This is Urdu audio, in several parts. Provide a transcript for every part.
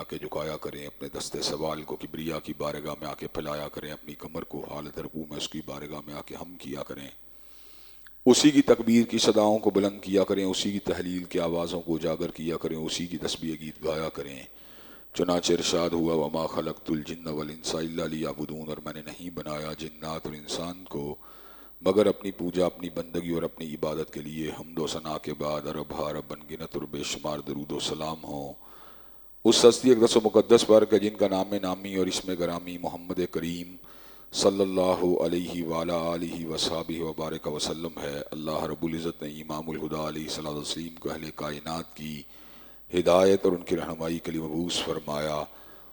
آ کے جھکایا کریں، اپنے دست سوال کو کبریا کی بارگاہ میں آ کے پھیلایا کریں، اپنی کمر کو حالت رکوع میں اس کی بارگاہ میں آ کے ہم کیا کریں، اسی کی تکبیر کی صداؤں کو بلند کیا کریں، اسی کی تحلیل کی آوازوں کو اجاگر کیا کریں، اسی کی تسبیح گیت گایا کریں۔ چنانچہ ارشاد ہوا وما خلقت الجن والانس الا لیعبدون، اور میں نے نہیں بنایا جنات اور انسان کو مگر اپنی پوجا، اپنی بندگی اور اپنی عبادت کے لیے۔ حمد و ثنا کے بعد عرب ہارب بنگنت اور بے شمار درود و سلام ہوں اس ہستی اقدس و مقدس پر کہ جن کا نام نامی اور اسم گرامی محمد کریم صلی اللہ علیہ وعلی آلہ وصحبہ وبارک وسلم ہے۔ اللہ رب العزت نے امام الہدیٰ علیہ الصلوۃ والتسلیم کو اہل کائنات کی ہدایت اور ان کی رہنمائی کے لیے مبعوث فرمایا،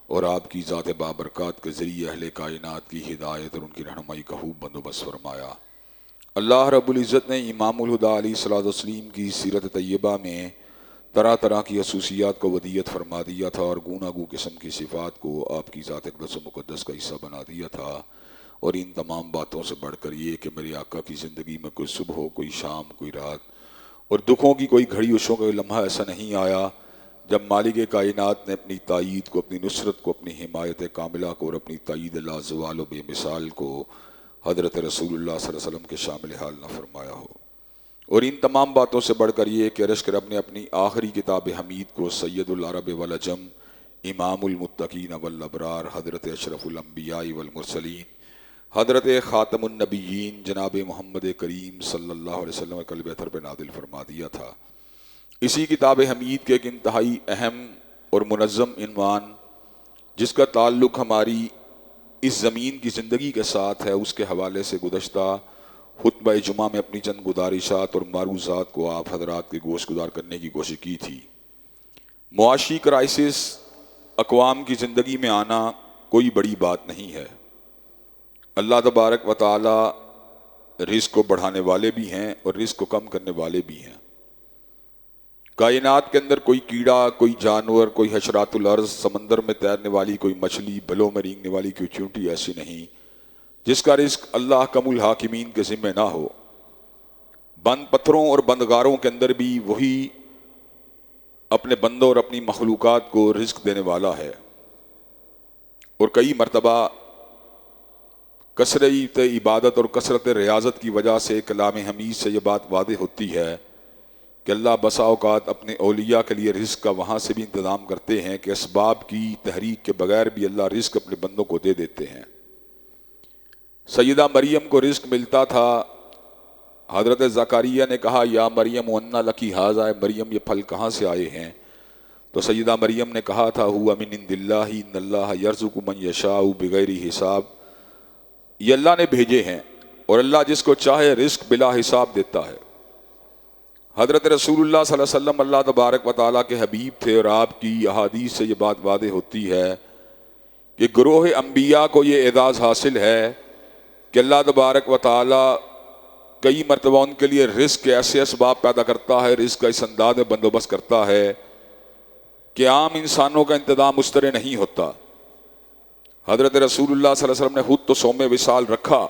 اور آپ کی ذات بابرکات کے ذریعے اہل کائنات کی ہدایت اور ان کی رہنمائی کا خوب بندوبست فرمایا۔ اللہ رب العزت نے امام الہدیٰ علیہ الصلوۃ والتسلیم کی سیرت طیبہ میں طرح طرح کی خصوصیات کو ودیت فرما دیا تھا، اور گوناگوں قسم کی صفات کو آپ کی ذات اقدس و مقدس کا حصہ بنا دیا تھا، اور ان تمام باتوں سے بڑھ کر یہ کہ میرے آقا کی زندگی میں کوئی صبح ہو، کوئی شام، کوئی رات اور دکھوں کی کوئی گھڑی، عشقوں کا لمحہ ایسا نہیں آیا جب مالک کائنات نے اپنی تائید کو، اپنی نصرت کو، اپنی حمایت کاملہ کو اور اپنی تائید لازوال و بے مثال کو حضرت رسول اللہ صلی اللہ علیہ وسلم کے شامل حال نہ فرمایا ہو۔ اور ان تمام باتوں سے بڑھ کر یہ کہ عرش کے رب نے اپنی آخری کتاب حمید کو سید العرب والعجم، امام المتقین والابرار، حضرت اشرف الانبیاء والمرسلین، حضرت خاتم النبیین جناب محمد کریم صلی اللہ علیہ وسلم کے قلب اطہر پہ نازل فرما دیا تھا۔ اسی کتاب حمید کے ایک انتہائی اہم اور منظم عنوان جس کا تعلق ہماری اس زمین کی زندگی کے ساتھ ہے، اس کے حوالے سے گزشتہ خطبہ جمعہ میں اپنی چند گزارشات اور معروضات کو آپ حضرات کے گوش گزار کرنے کی کوشش کی تھی۔ معاشی کرائسس اقوام کی زندگی میں آنا کوئی بڑی بات نہیں ہے۔ اللہ تبارک و تعالی رزق کو بڑھانے والے بھی ہیں اور رزق کو کم کرنے والے بھی ہیں۔ کائنات کے اندر کوئی کیڑا، کوئی جانور، کوئی حشرات الارض، سمندر میں تیرنے والی کوئی مچھلی، بلوں میں رینگنے والی کوئی چیونٹی ایسی نہیں جس کا رزق اللہ کم الحاکمین کے ذمہ نہ ہو۔ بند پتھروں اور بندگاروں کے اندر بھی وہی اپنے بندوں اور اپنی مخلوقات کو رزق دینے والا ہے، اور کئی مرتبہ کثرت عبادت اور کثرت ریاضت کی وجہ سے کلام حمید سے یہ بات واضح ہوتی ہے کہ اللہ بسا اوقات اپنے اولیاء کے لیے رزق کا وہاں سے بھی انتظام کرتے ہیں کہ اسباب کی تحریک کے بغیر بھی اللہ رزق اپنے بندوں کو دے دیتے ہیں۔ سیدہ مریم کو رزق ملتا تھا، حضرت زکریا نے کہا یا مریم انا لکی ھذا، مریم یہ پھل کہاں سے آئے ہیں؟ تو سیدہ مریم نے کہا تھا ہوا من عند اللہ ان اللہ یرزق من یشاء بغیر حساب، یہ اللہ نے بھیجے ہیں اور اللہ جس کو چاہے رزق بلا حساب دیتا ہے۔ حضرت رسول اللہ صلی اللہ علیہ وسلم اللہ تبارک و تعالیٰ کے حبیب تھے، اور آپ کی احادیث سے یہ بات واضح ہوتی ہے کہ گروہ انبیاء کو یہ اعزاز حاصل ہے کہ اللہ تبارک و تعالیٰ کئی مرتبہ ان کے لیے رزق کے ایسے اسباب پیدا کرتا ہے، رزق کا اس انداز میں بندوبست کرتا ہے کہ عام انسانوں کا انتظام اس طرح نہیں ہوتا۔ حضرت رسول اللہ صلی اللہ علیہ وسلم نے خود تو صوم وصال رکھا،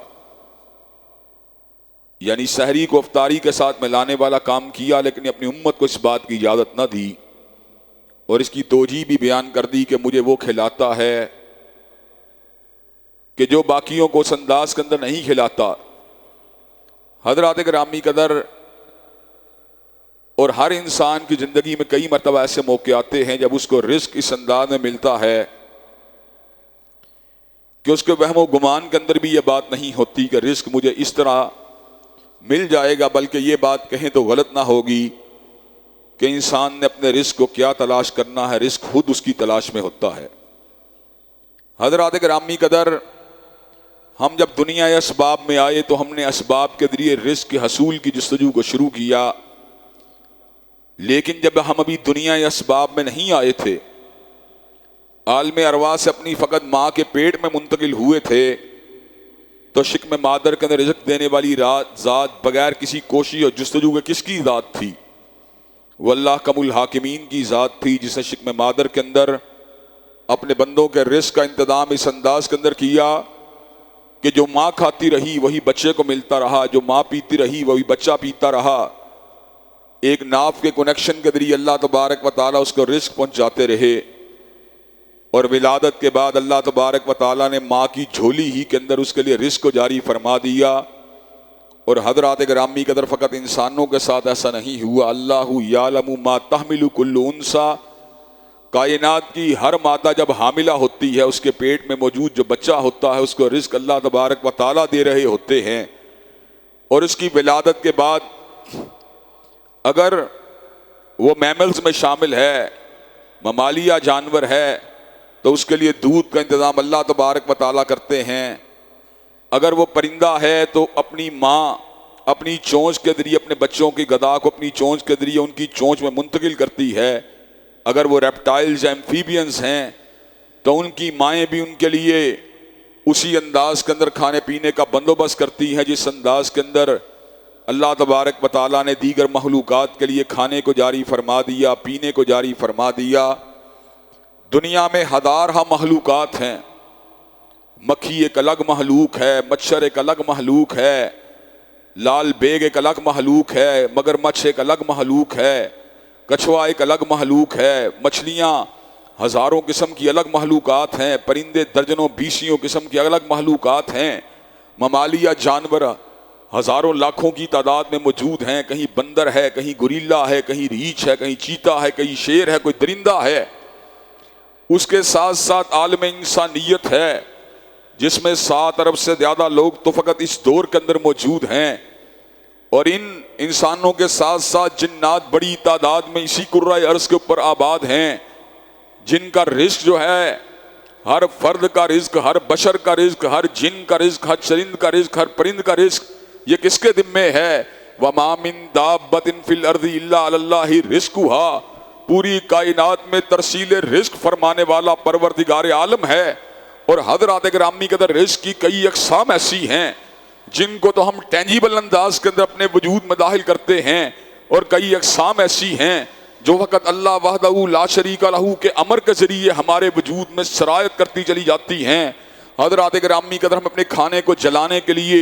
یعنی سحری کو افطاری کے ساتھ ملانے والا کام کیا، لیکن اپنی امت کو اس بات کی اجازت نہ دی اور اس کی توجیہ بھی بیان کر دی کہ مجھے وہ کھلاتا ہے کہ جو باقیوں کو اس انداز کے اندر نہیں کھلاتا۔ حضرات گرامی قدر، اور ہر انسان کی زندگی میں کئی مرتبہ ایسے موقع آتے ہیں جب اس کو رزق اس انداز میں ملتا ہے کہ اس کے وہم و گمان کے اندر بھی یہ بات نہیں ہوتی کہ رزق مجھے اس طرح مل جائے گا، بلکہ یہ بات کہیں تو غلط نہ ہوگی کہ انسان نے اپنے رزق کو کیا تلاش کرنا ہے، رزق خود اس کی تلاش میں ہوتا ہے۔ حضرات گرامی قدر، ہم جب دنیا اسباب میں آئے تو ہم نے اسباب کے ذریعے رزق کے حصول کی جستجو کو شروع کیا، لیکن جب ہم ابھی دنیا اسباب میں نہیں آئے تھے، عالم ارواح سے اپنی فقط ماں کے پیٹ میں منتقل ہوئے تھے، تو شکم مادر کے اندر رزق دینے والی ذات بغیر کسی کوشش اور جستجو کے کس کی ذات تھی؟ وہ اللہ کم الحاکمین کی ذات تھی، جس نے شکم مادر کے اندر اپنے بندوں کے رزق کا انتظام اس انداز کے اندر کیا کہ جو ماں کھاتی رہی وہی بچے کو ملتا رہا، جو ماں پیتی رہی وہی بچہ پیتا رہا۔ ایک ناف کے کنیکشن کے ذریعے اللہ تبارک و تعالیٰ اس کو رزق پہنچاتے رہے۔ اور ولادت کے بعد اللہ تبارک و تعالیٰ نے ماں کی جھولی ہی کے اندر اس کے لیے رزق کو جاری فرما دیا۔ اور حضرات گرامی قدر فقط انسانوں کے ساتھ ایسا نہیں ہوا، اللہ یعلم ما تحمل کل انثی، کائنات کی ہر مادہ جب حاملہ ہوتی ہے اس کے پیٹ میں موجود جو بچہ ہوتا ہے اس کو رزق اللہ تبارک و تعالیٰ دے رہے ہوتے ہیں۔ اور اس کی ولادت کے بعد اگر وہ میملز میں شامل ہے، ممالیہ جانور ہے، تو اس کے لیے دودھ کا انتظام اللہ تبارک و تعالیٰ کرتے ہیں۔ اگر وہ پرندہ ہے تو اپنی ماں اپنی چونچ کے ذریعے اپنے بچوں کی غذا کو اپنی چونچ کے ذریعے ان کی چونچ میں منتقل کرتی ہے۔ اگر وہ ریپٹائلز ایمفیبینز ہیں تو ان کی مائیں بھی ان کے لیے اسی انداز کے اندر کھانے پینے کا بندوبست کرتی ہیں جس انداز کے اندر اللہ تبارک و تعالیٰ نے دیگر مخلوقات کے لیے کھانے کو جاری فرما دیا، پینے کو جاری فرما دیا۔ دنیا میں ہزارہ مخلوقات ہیں، مکھی ایک الگ مخلوق ہے، مچھر ایک الگ مخلوق ہے، لال بیگ ایک الگ مخلوق ہے، مگرمچھ ایک الگ مخلوق ہے، کچھوا ایک الگ مخلوق ہے، مچھلیاں ہزاروں قسم کی الگ مخلوقات ہیں، پرندے درجنوں بیسیوں قسم کی الگ مخلوقات ہیں، ممالیہ جانور ہزاروں لاکھوں کی تعداد میں موجود ہیں، کہیں بندر ہے، کہیں گوریلا ہے، کہیں ریچھ ہے، کہیں چیتا ہے، کہیں شیر ہے، کوئی درندہ ہے۔ اس کے ساتھ ساتھ عالم انسانیت ہے جس میں 7 ارب سے زیادہ لوگ تو فقط اس دور کے اندر موجود ہیں، اور ان انسانوں کے ساتھ ساتھ جنات بڑی تعداد میں اسی کرۂ ارض کے اوپر آباد ہیں، جن کا رزق جو ہے ہر فرد کا رزق، ہر بشر کا رزق، ہر جن کا رزق، ہر چرند کا رزق، ہر پرند کا رزق یہ کس کے ذمے ہے؟ وَمَا مِن دَابَّةٍ فِي الْأَرْضِ إِلَّا عَلَى اللَّهِ رِزْقُهَا، پوری کائنات میں ترسیل رزق فرمانے والا پروردگار عالم ہے۔ اور حضرات گرامی قدر رزق کی کئی اقسام ایسی ہیں جن کو تو ہم ٹینجیبل انداز کے اندر اپنے وجود میں داخل کرتے ہیں، اور کئی اقسام ایسی ہیں جو وقت اللہ وحدہ لا شریک لہ کے امر کے ذریعے ہمارے وجود میں سرایت کرتی چلی جاتی ہیں۔ حضرات گرامی قدر ہم اپنے کھانے کو جلانے کے لیے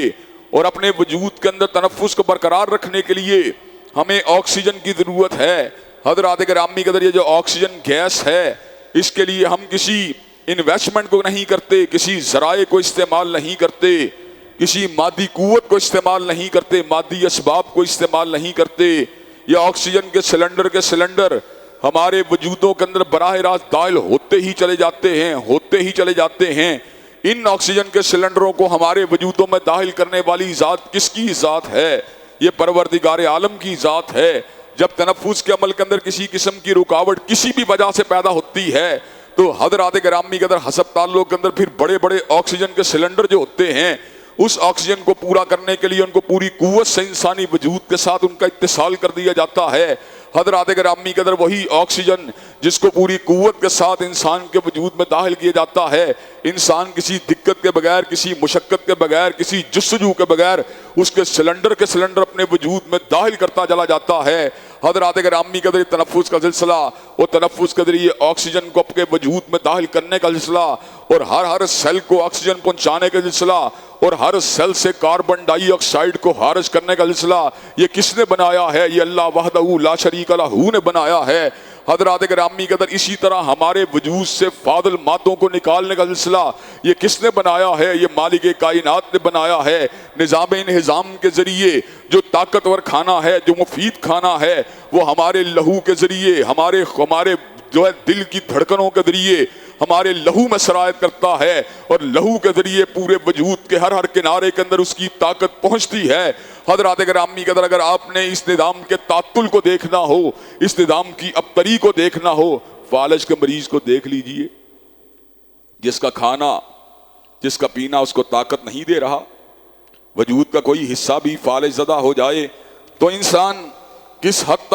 اور اپنے وجود کے اندر تنفس کو برقرار رکھنے کے لیے ہمیں آکسیجن کی ضرورت ہے۔ حضرات گرامی قدر یہ جو آکسیجن گیس ہے اس کے لیے ہم کسی انویسٹمنٹ کو نہیں کرتے، کسی ذرائع کو استعمال نہیں کرتے، کسی مادی قوت کو استعمال نہیں کرتے، مادی اسباب کو استعمال نہیں کرتے۔ یہ آکسیجن کے سلنڈر ہمارے وجودوں کے اندر براہ راست داخل ہوتے ہی چلے جاتے ہیں۔ ان آکسیجن کے سلنڈروں کو ہمارے وجودوں میں داخل کرنے والی ذات کس کی ذات ہے؟ یہ پروردگار عالم کی ذات ہے۔ جب تنفس کے عمل کے اندر کسی قسم کی رکاوٹ کسی بھی وجہ سے پیدا ہوتی ہے تو حضرات گرامی قدر ہسپتالوں کے اندر پھر بڑے بڑے آکسیجن کے سلنڈر جو ہوتے ہیں اس آکسیجن کو پورا کرنے کے لیے ان کو پوری قوت سے انسانی وجود کے ساتھ ان کا اتصال کر دیا جاتا ہے۔ حضرات گرامی قدر وہی آکسیجن جس کو پوری قوت کے ساتھ انسان کے وجود میں داخل کیا جاتا ہے، انسان کسی دقت کے بغیر، کسی مشقت کے بغیر، کسی جستجو کے بغیر اس کے سلنڈر اپنے وجود میں داخل کرتا چلا جاتا ہے۔ حضرات گرامی قدر تنفس کا سلسلہ اور تنفس کے ذریعے آکسیجن کو اپنے وجود میں داخل کرنے کا سلسلہ اور ہر سیل کو آکسیجن پہنچانے کا سلسلہ اور ہر سیل سے کاربن ڈائی آکسائڈ کو خارج کرنے کا سلسلہ یہ کس نے بنایا ہے؟ یہ اللہ وحدہ لا شریک لہ نے بنایا ہے۔ حضرات گرامی قدر اسی طرح ہمارے وجود سے فاضل مادوں کو نکالنے کا سلسلہ یہ کس نے بنایا ہے؟ یہ مالک کائنات نے بنایا ہے۔ نظام انہضام کے ذریعے جو طاقتور کھانا ہے، جو مفید کھانا ہے، وہ ہمارے لہو کے ذریعے ہمارے جو ہے دل کی دھڑکنوں کے ذریعے ہمارے لہو میں سرایت کرتا ہے، اور لہو کے ذریعے پورے وجود کے ہر کنارے کے اندر اس کی طاقت پہنچتی ہے۔ حضرات گرامی قدر اگر آپ نے اس نظام کے تعطل کو دیکھنا ہو، اس نظام کی ابتری کو دیکھنا ہو، فالج کے مریض کو دیکھ لیجئے، جس کا کھانا جس کا پینا اس کو طاقت نہیں دے رہا، وجود کا کوئی حصہ بھی فالج زدہ ہو جائے تو انسان کس حد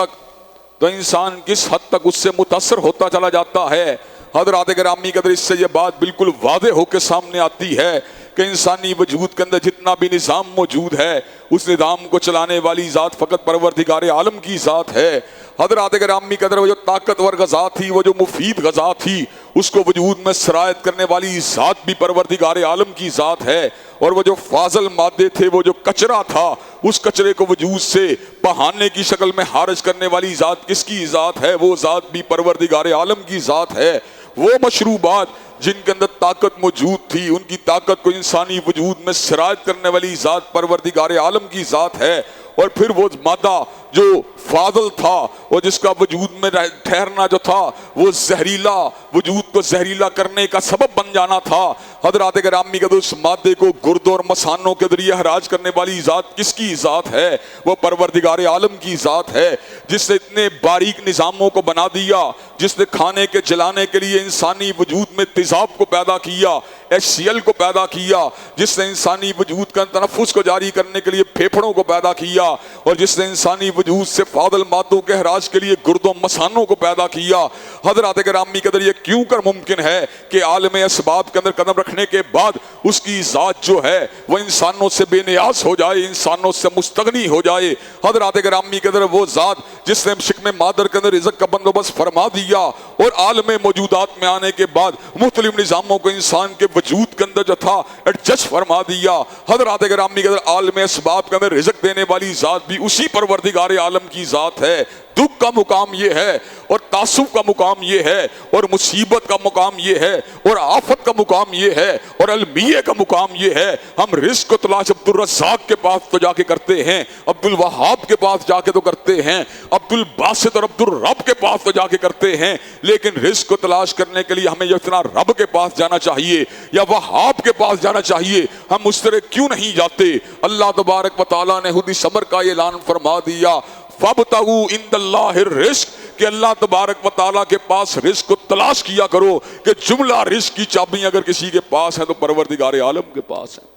تک اس سے متاثر ہوتا چلا جاتا ہے۔ حضرات گرامی قدر اس سے یہ بات بالکل واضح ہو کے سامنے آتی ہے کہ انسانی وجود کے اندر جتنا بھی نظام موجود ہے اس نظام کو چلانے والی ذات فقط پروردگار عالم کی ذات ہے۔ حضرات گرامی قدر وہ جو طاقتور غذا تھی، وہ جو مفید غذا تھی، اس کو وجود میں سرایت کرنے والی ذات بھی پروردگار عالم کی ذات ہے، اور وہ جو فاضل مادے تھے، وہ جو کچرا تھا، اس کچرے کو وجود سے بہانے کی شکل میں خارج کرنے والی ذات کس کی ذات ہے؟ وہ ذات بھی پروردگار عالم کی ذات ہے۔ وہ مشروبات جن کے اندر طاقت موجود تھی، ان کی طاقت کو انسانی وجود میں سرایت کرنے والی ذات پروردگار عالم کی ذات ہے، اور پھر وہ مادہ جو فاضل تھا اور جس کا وجود میں ٹھہرنا جو تھا وہ زہریلا، وجود کو زہریلا کرنے کا سبب بن جانا تھا، حضرات گرامی کا اس مادے کو گردوں اور مثانوں کے ذریعے حراج کرنے والی ذات کس کی ذات ہے؟ وہ پروردگار عالم کی ذات ہے، جس نے اتنے باریک نظاموں کو بنا دیا، جس نے کھانے کے جلانے کے لیے انسانی وجود میں تیزاب کو پیدا کیا، HCl کو پیدا کیا، جس نے انسانی وجود کا تنفس کو جاری کرنے کے لیے پھیپھڑوں کو پیدا کیا، اور جس نے انسانی وجود سے فاضل مادوں کے اخراج کے لیے گردوں مثانوں کو پیدا کیا۔ حضرات گرامی کے اندر یہ کیوں کر ممکن ہے کہ عالم اسباب کے اندر قدم رکھنے کے بعد اس کی ذات جو ہے وہ انسانوں سے بے نیاز ہو جائے، انسانوں سے مستغنی ہو جائے۔ حضرات گرامی کے اندر وہ ذات جس نے شکم مادر کے اندر رزق کا بندوبست فرما دیا اور عالم موجودات میں آنے کے بعد مختلف نظاموں کو انسان کے وجود کے اندر جو تھا ایڈجسٹ فرما دیا۔ حضرات گرامی کے اندر عالم اسباب کے اندر رزق دینے والی ذات بھی اسی پروردگار عالم کی ذات ہے۔ دکھ کا مقام یہ ہے اور تعصب کا مقام یہ ہے اور مصیبت کا مقام یہ ہے اور آفت کا مقام یہ ہے اور المیہ کا مقام یہ ہے۔ ہم رزق کو تلاش عبد الرزاق کے پاس تو جا کے کرتے ہیں، عبد الوہاب کے پاس جا کے تو کرتے ہیں، عبد الباسط اور عبد الرب کے پاس تو جا کے کرتے ہیں، لیکن رزق کو تلاش کرنے کے لیے ہمیں اتنا رب کے پاس جانا چاہیے یا وہاب کے پاس جانا چاہیے۔ ہم اس طرح کیوں نہیں جاتے؟ اللہ تبارک و تعالیٰ نے خود اس امر کا اعلان فرما دیا، فَابْتَغُوا عِندَ اللَّهِ الرِّزْقَ، کہ اللہ تبارک و تعالیٰ کے پاس رزق کو تلاش کیا کرو، کہ جملہ رزق کی چابیاں اگر کسی کے پاس ہیں تو پروردگار عالم کے پاس ہیں۔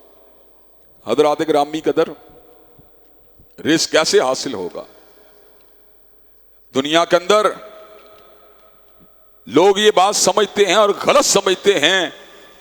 حضرات گرامی قدر، رزق کیسے حاصل ہوگا؟ دنیا کے اندر لوگ یہ بات سمجھتے ہیں اور غلط سمجھتے ہیں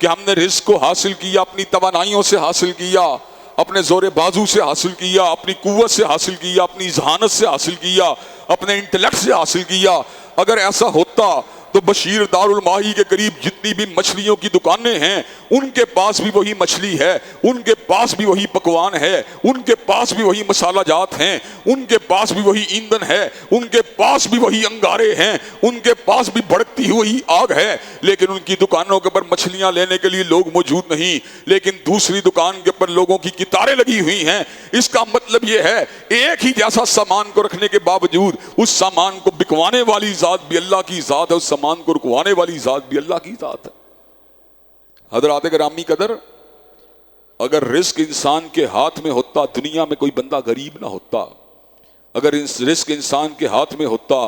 کہ ہم نے رزق کو حاصل کیا، اپنی توانائیوں سے حاصل کیا، اپنے زور بازو سے حاصل کیا، اپنی قوت سے حاصل کیا، اپنی ذہانت سے حاصل کیا، اپنے انٹلیکٹ سے حاصل کیا۔ اگر ایسا ہوتا تو بشیر دار الماہی کے قریب جتنی بھی مچھلیوں کی دکانیں ہیں ان کے پاس بھی وہی مچھلی ہے، ان کے پاس بھی وہی پکوان ہے، ان کے پاس بھی وہی مسالہ جات ہیں، ان کے پاس بھی وہی ایندھن ہے، ان کے پاس بھی وہی انگارے ہیں، ان کے پاس بھی بھڑکتی ہوئی آگ ہے، لیکن ان کی دکانوں کے اوپر مچھلیاں لینے کے لیے لوگ موجود نہیں، لیکن دوسری دکان کے اوپر لوگوں کی قطاریں لگی ہوئی ہیں۔ اس کا مطلب یہ ہے ایک ہی جیسا سامان کو رکھنے کے باوجود اس سامان کو بکوانے والی ذات بھی اللہ کی ذات ہے، اس سامان کو رکوانے والی ذات بھی اللہ کی ذات ہے۔ حضرات گرامی قدر، اگر رزق انسان کے ہاتھ میں ہوتا دنیا میں کوئی بندہ غریب نہ ہوتا۔ اگر رزق انسان کے ہاتھ میں ہوتا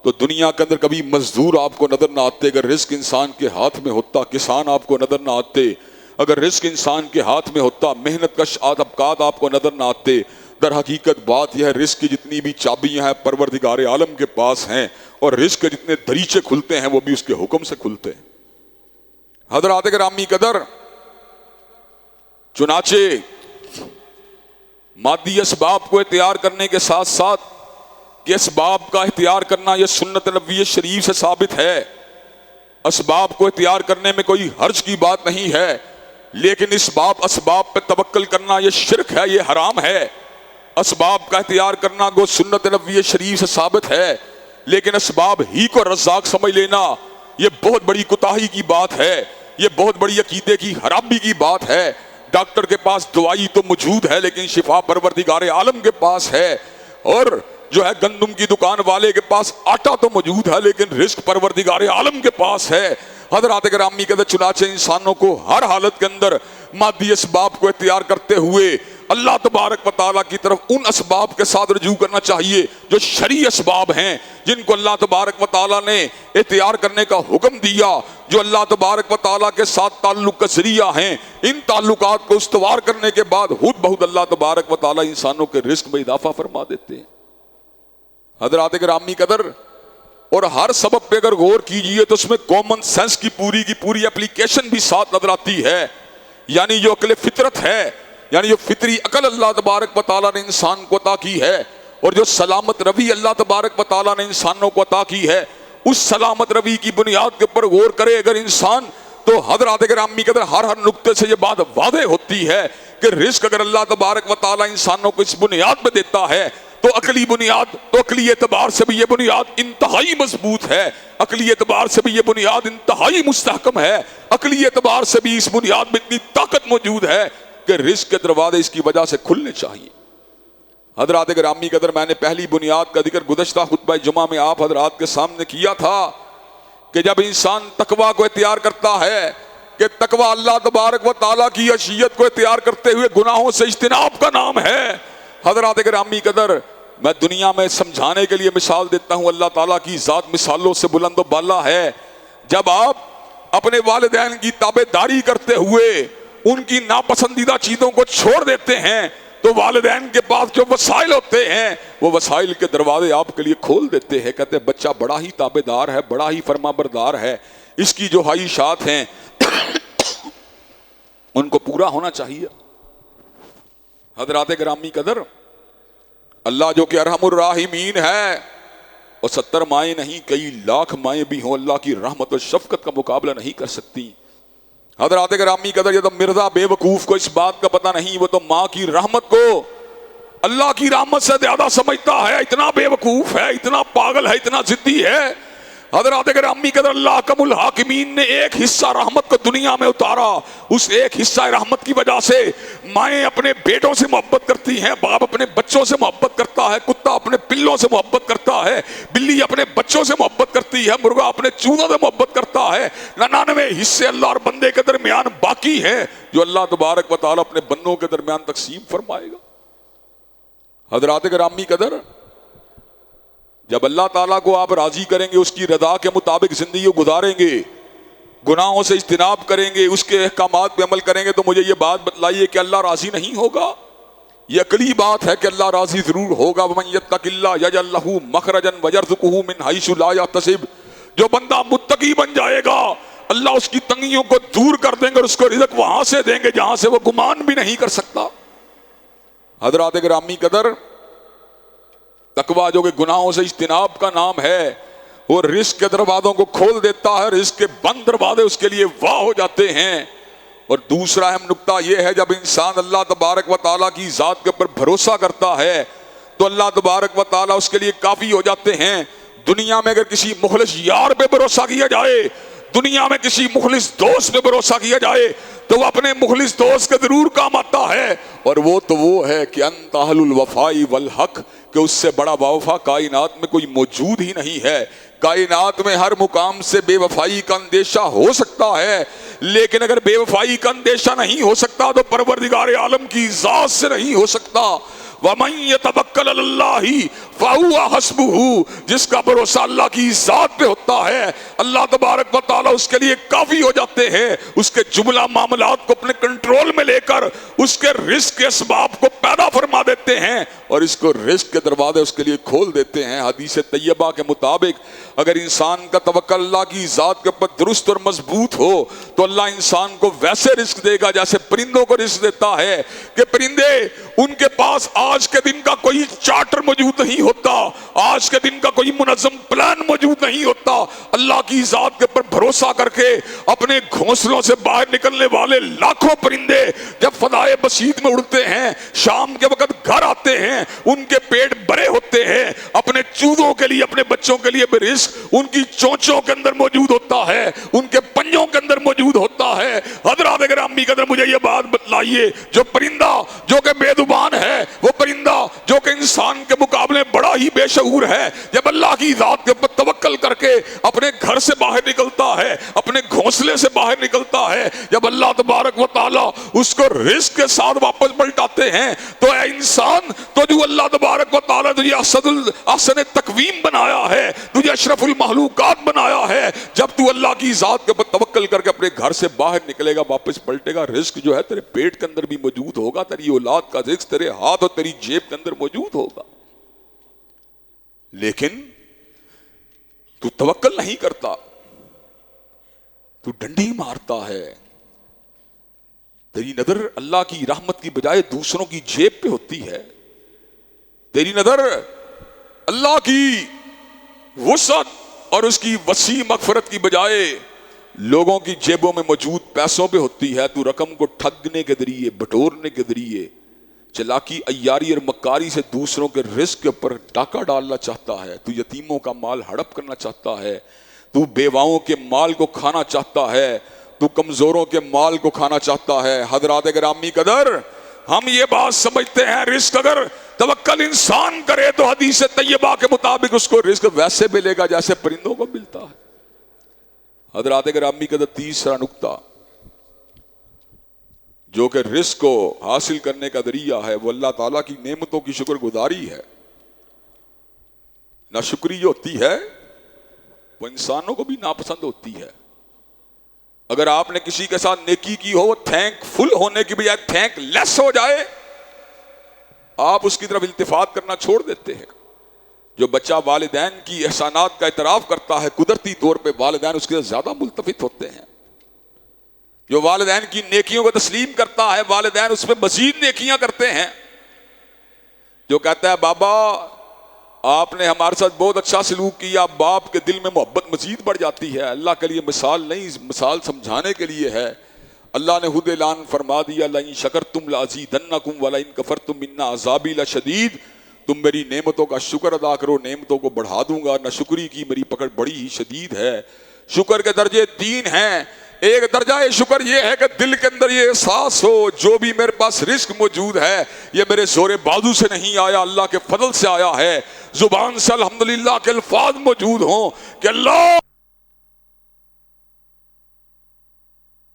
تو دنیا کے اندر کبھی مزدور آپ کو نظر نہ آتے۔ اگر رزق انسان کے ہاتھ میں ہوتا کسان آپ کو نظر نہ آتے۔ اگر رزق انسان کے ہاتھ میں ہوتا محنت کش طبقات آپ کو نظر نہ آتے۔ در حقیقت بات یہ ہے رزق کی جتنی بھی چابیاں ہیں پروردگار عالم کے پاس ہیں، اور رزق کے جتنے دریچے کھلتے ہیں وہ بھی اس کے حکم سے کھلتے ہیں۔ حضرات گرامی قدر، چنانچہ مادی اسباب کو اختیار کرنے کے ساتھ ساتھ کہ اسباب کا اختیار کرنا یہ سنت نبوی شریف سے ثابت ہے، اسباب کو اختیار کرنے میں کوئی حرج کی بات نہیں ہے، لیکن اسباب پہ توکل کرنا یہ شرک ہے، یہ حرام ہے۔ اسباب کا اختیار کرنا گو سنت نبوی شریف سے ثابت ہے، لیکن اسباب ہی کو رزاق سمجھ لینا یہ بہت بڑی کوتاہی کی بات ہے، یہ بہت بڑی عقیدے کی خرابی کی بات ہے۔ ڈاکٹر کے پاس دوائی تو موجود ہے لیکن شفا پروردگار عالم کے پاس ہے، اور جو ہے گندم کی دکان والے کے پاس آٹا تو موجود ہے لیکن رزق پروردگار عالم کے پاس ہے۔ حضرات گرامی کے اندر چنانچہ انسانوں کو ہر حالت کے اندر مادی اسباب کو اختیار کرتے ہوئے اللہ تبارک و تعالیٰ کی طرف ان اسباب کے ساتھ رجوع کرنا چاہیے جو شرعی اسباب ہیں، جن کو اللہ تبارک و تعالیٰ نے اختیار کرنے کا حکم دیا، جو اللہ تبارک و تعالیٰ کے ساتھ تعلق کا ذریعہ ہیں۔ ان تعلقات کو استوار کرنے کے بعد خود بخود اللہ تبارک و تعالیٰ انسانوں کے رزق میں اضافہ فرما دیتے ہیں۔ حضرات گرامی قدر، اور ہر سبب پہ اگر غور کیجئے تو اس میں کامن سینس کی پوری اپلیکیشن بھی ساتھ نظر آتی ہے، یعنی جو عقل فطرت ہے، یعنی جو فطری عقل اللہ تبارک و تعالیٰ نے انسان کو عطا کی ہے، اور جو سلامت روی اللہ تبارک و تعالیٰ نے انسانوں کو عطا کی ہے، اس سلامت روی کی بنیاد کے اوپر غور کرے اگر انسان تو حضرات گرامی قدر ہر نقطے سے یہ بات واضح ہوتی ہے کہ رزق اگر اللہ تبارک و تعالیٰ انسانوں کو اس بنیاد پہ دیتا ہے تو عقلی بنیاد، تو عقلی اعتبار سے بھی یہ بنیاد انتہائی مضبوط ہے، عقلی اعتبار سے بھی یہ بنیاد انتہائی مستحکم ہے، عقلی اعتبار سے بھی اس بنیاد میں اتنی طاقت موجود ہے کہ رزق کے دروازے اس کی وجہ سے کھلنے چاہیے۔ حضرات گرامی قدر، میں نے پہلی بنیاد کا ذکر گزشتہ خطبہ جمعہ میں آپ حضرات کے سامنے کیا تھا کہ جب انسان تقوی کو اختیار کرتا ہے کہ تقوی اللہ تبارک و تعالیٰ کی عشیت کو اختیار کرتے ہوئے گناہوں سے اجتناب کا نام ہے۔ حضرات گرامی قدر، میں دنیا میں سمجھانے کے لیے مثال دیتا ہوں، اللہ تعالیٰ کی ذات مثالوں سے بلند و بالا ہے۔ جب آپ اپنے والدین کی تابعداری کرتے ہوئے ان کی ناپسندیدہ چیزوں کو چھوڑ دیتے ہیں تو والدین کے پاس جو وسائل ہوتے ہیں وہ وسائل کے دروازے آپ کے لیے کھول دیتے ہیں، کہتے ہیں بچہ بڑا ہی تابعدار ہے، بڑا ہی فرما بردار ہے، اس کی جو خواہشات ہیں ان کو پورا ہونا چاہیے۔ حضرات گرامی قدر، اللہ جو کہ ارحم الراحمین ہے، اور 70 مائیں نہیں کئی لاکھ مائیں بھی ہوں، اللہ کی رحمت و شفقت کا مقابلہ نہیں کر سکتی۔ حضرات گرامی قدر، یہ تو مرزا بے وقوف کو اس بات کا پتہ نہیں، وہ تو ماں کی رحمت کو اللہ کی رحمت سے زیادہ سمجھتا ہے، اتنا بے وقوف ہے، اتنا پاگل ہے، اتنا ضدی ہے۔ حضرات گرامی قدر، اللہ حکم الحاکمین نے ایک حصہ رحمت کو دنیا میں اتارا، اس ایک حصہ رحمت کی وجہ سے مائیں اپنے بیٹوں سے محبت کرتی ہیں، باپ اپنے بچوں سے محبت کرتا ہے، کتا اپنے پلوں سے محبت کرتا ہے، بلی اپنے بچوں سے محبت کرتی ہے، مرغا اپنے چوزوں سے محبت کرتا ہے۔ 99 حصے اللہ اور بندے کے درمیان باقی ہیں جو اللہ تبارک و تعالیٰ اپنے بندوں کے درمیان تقسیم فرمائے گا۔ حضرات گرامی قدر، جب اللہ تعالیٰ کو آپ راضی کریں گے، اس کی رضا کے مطابق زندگی گزاریں گے، گناہوں سے اجتناب کریں گے، اس کے احکامات پہ عمل کریں گے، تو مجھے یہ بات بتلائیے کہ اللہ راضی نہیں ہوگا؟ یہ عقلی بات ہے کہ اللہ راضی ضرور ہوگا۔ وَمَن يَتَّقِ اللَّهَ يَجْعَل لَّهُ مَخْرَجًا وَيَرْزُقْهُ مِنْ حَيْثُ لَا يَحْتَسِبُ، جو بندہ متقی بن جائے گا اللہ اس کی تنگیوں کو دور کر دیں گے اور اس کو رزق وہاں سے دیں گے جہاں سے وہ گمان بھی نہیں کر سکتا۔ حضرات گرامی قدر، تقویٰ جو کہ گناہوں سے اجتناب کا نام ہے، وہ رزق کے دروازوں کو کھول دیتا ہے، رزق کے بند دروازے اس کے لیے واہ ہو جاتے ہیں۔ اور دوسرا اہم نقطہ یہ ہے، جب انسان اللہ تبارک و تعالیٰ کی ذات کے اوپر بھروسہ کرتا ہے تو اللہ تبارک و تعالیٰ اس کے لیے کافی ہو جاتے ہیں۔ دنیا میں اگر کسی مخلص یار پہ بھروسہ کیا جائے، دنیا میں کسی مخلص دوست پہ بھروسہ کیا جائے تو وہ اپنے مخلص دوست کے ضرور کام آتا ہے، اور وہ تو وہ ہے کہ انت اہل الوفاء والحق، کہ اس سے بڑا وفا کائنات میں کوئی موجود ہی نہیں ہے۔ کائنات میں ہر مقام سے بے وفائی کا اندیشہ ہو سکتا ہے، لیکن اگر بے وفائی کا اندیشہ نہیں ہو سکتا تو پروردگار عالم کی ذات سے نہیں ہو سکتا۔ وَمَن يَتَوَكَّلْ عَلَى اللَّهِ فَهُوَ حَسْبُهُ، جس کا بھروسہ اللہ کی ذات پہ ہوتا ہے اللہ تبارک و تعالیٰ اس کے لیے کافی ہو جاتے ہیں، اس کے جملہ معاملات کو اپنے کنٹرول میں لے کر اس کے رزق کے اسباب کو پیدا فرما دیتے ہیں اور اس کو رزق کے دروازے اس کے لیے کھول دیتے ہیں۔ حدیث طیبہ کے مطابق اگر انسان کا توکل اللہ کی ذات کے اوپر درست اور مضبوط ہو تو اللہ انسان کو ویسے رزق دے گا جیسے پرندوں کو رزق دیتا ہے، کہ پرندے ان کے پاس آج کے دن کا کوئی چارٹر موجود نہیں ہوتا، آج کے دن کا کوئی منظم پلان موجود نہیں ہوتا، اللہ کی ذات کے اوپر بھروسہ کر کے اپنے گھونسلوں سے باہر نکلنے والے لاکھوں پرندے جب فضائے بسیط میں اڑتے ہیں، شام کے وقت گھر آتے ہیں، ان کے پیٹ بھرے ہوتے ہیں، اپنے چوزوں کے لیے، اپنے بچوں کے لیے بھی رزق ان کی چونچوں کے اندر موجود ہوتا ہے، ان کے پنجوں کے اندر موجود ہوتا ہے۔ حضرات گرامی قدر، مجھے یہ بات بتلائیے، جو پرندہ جو کہ بے زبان ہے، وہ پرندہ جو کہ انسان کے مقابلے بڑا ہی بے شعور ہے، جب اللہ کی ذات کے اوپر توکل کر کے اپنے گھر سے باہر نکلتا ہے، اپنے گھونسلے سے باہر نکلتا ہے، جب اللہ تبارک و تعالیٰ اس کو رزق کے ساتھ واپس پلٹاتے ہیں، تو اے انسان، تو جو اللہ تبارک و تعالیٰ تجھے احسن تقویم بنایا ہے، تجھے اشرف المخلوقات بنایا ہے، جب تو اللہ کی ذات کے اوپر توکل کر کے اپنے گھر سے باہر نکلے گا، واپس پلٹے گا، رزق جو ہے تیرے پیٹ کے اندر بھی موجود ہوگا، تیری اولاد کا رزق تیرے ہاتھ اور تیری جیب کے اندر موجود ہوگا۔ لیکن تو توکل نہیں کرتا، تو ڈنڈی مارتا ہے، تیری نظر اللہ کی رحمت کی بجائے دوسروں کی جیب پہ ہوتی ہے، تیری نظر اللہ کی وسعت اور اس کی وسیع مغفرت کی بجائے لوگوں کی جیبوں میں موجود پیسوں پہ ہوتی ہے، تو رقم کو ٹھگنے کے ذریعے، بٹورنے کے ذریعے چلاکی عیاری اور مکاری سے دوسروں کے رزق کے اوپر ڈاکہ ڈالنا چاہتا ہے، تو یتیموں کا مال ہڑپ کرنا چاہتا ہے، تو بیواؤں کے مال کو کھانا چاہتا ہے، تو کمزوروں کے مال کو کھانا چاہتا ہے۔ حضرات گرامی قدر، ہم یہ بات سمجھتے ہیں رزق اگر توکل انسان کرے تو حدیث طیبہ کے مطابق اس کو رزق ویسے ملے گا جیسے پرندوں کو ملتا ہے۔ حضرات گرامی قدر، تیسرا نقطہ جو کہ رزق کو حاصل کرنے کا ذریعہ ہے وہ اللہ تعالیٰ کی نعمتوں کی شکر گزاری ہے۔ ناشکری جو ہوتی ہے وہ انسانوں کو بھی ناپسند ہوتی ہے۔ اگر آپ نے کسی کے ساتھ نیکی کی ہو، تھینک فل ہونے کی بجائے تھینک لیس ہو جائے، آپ اس کی طرف التفات کرنا چھوڑ دیتے ہیں۔ جو بچہ والدین کی احسانات کا اعتراف کرتا ہے، قدرتی طور پہ والدین اس کے زیادہ ملتفت ہوتے ہیں۔ جو والدین کی نیکیوں کو تسلیم کرتا ہے، والدین اس میں مزید نیکیاں کرتے ہیں۔ جو کہتا ہے بابا آپ نے ہمارے ساتھ بہت اچھا سلوک کیا، باپ کے دل میں محبت مزید بڑھ جاتی ہے۔ اللہ کے لیے مثال نہیں، مثال سمجھانے کے لیے ہے۔ اللہ نے خود اعلان فرما دیا، لئن شکرتم لازیدنکم ولئن کفرتم ان عذابی لشدید۔ تم میری نعمتوں کا شکر ادا کرو، نعمتوں کو بڑھا دوں گا، ناشکری کی میری پکڑ بڑی ہی شدید ہے۔ شکر کے درجے 3 ہیں۔ ایک درجہ شکر یہ ہے کہ دل کے اندر یہ احساس ہو جو بھی میرے پاس رزق موجود ہے یہ میرے زور بازو سے نہیں آیا، اللہ کے فضل سے آیا ہے۔ زبان سے الحمدللہ کے الفاظ موجود ہوں کہ اللہ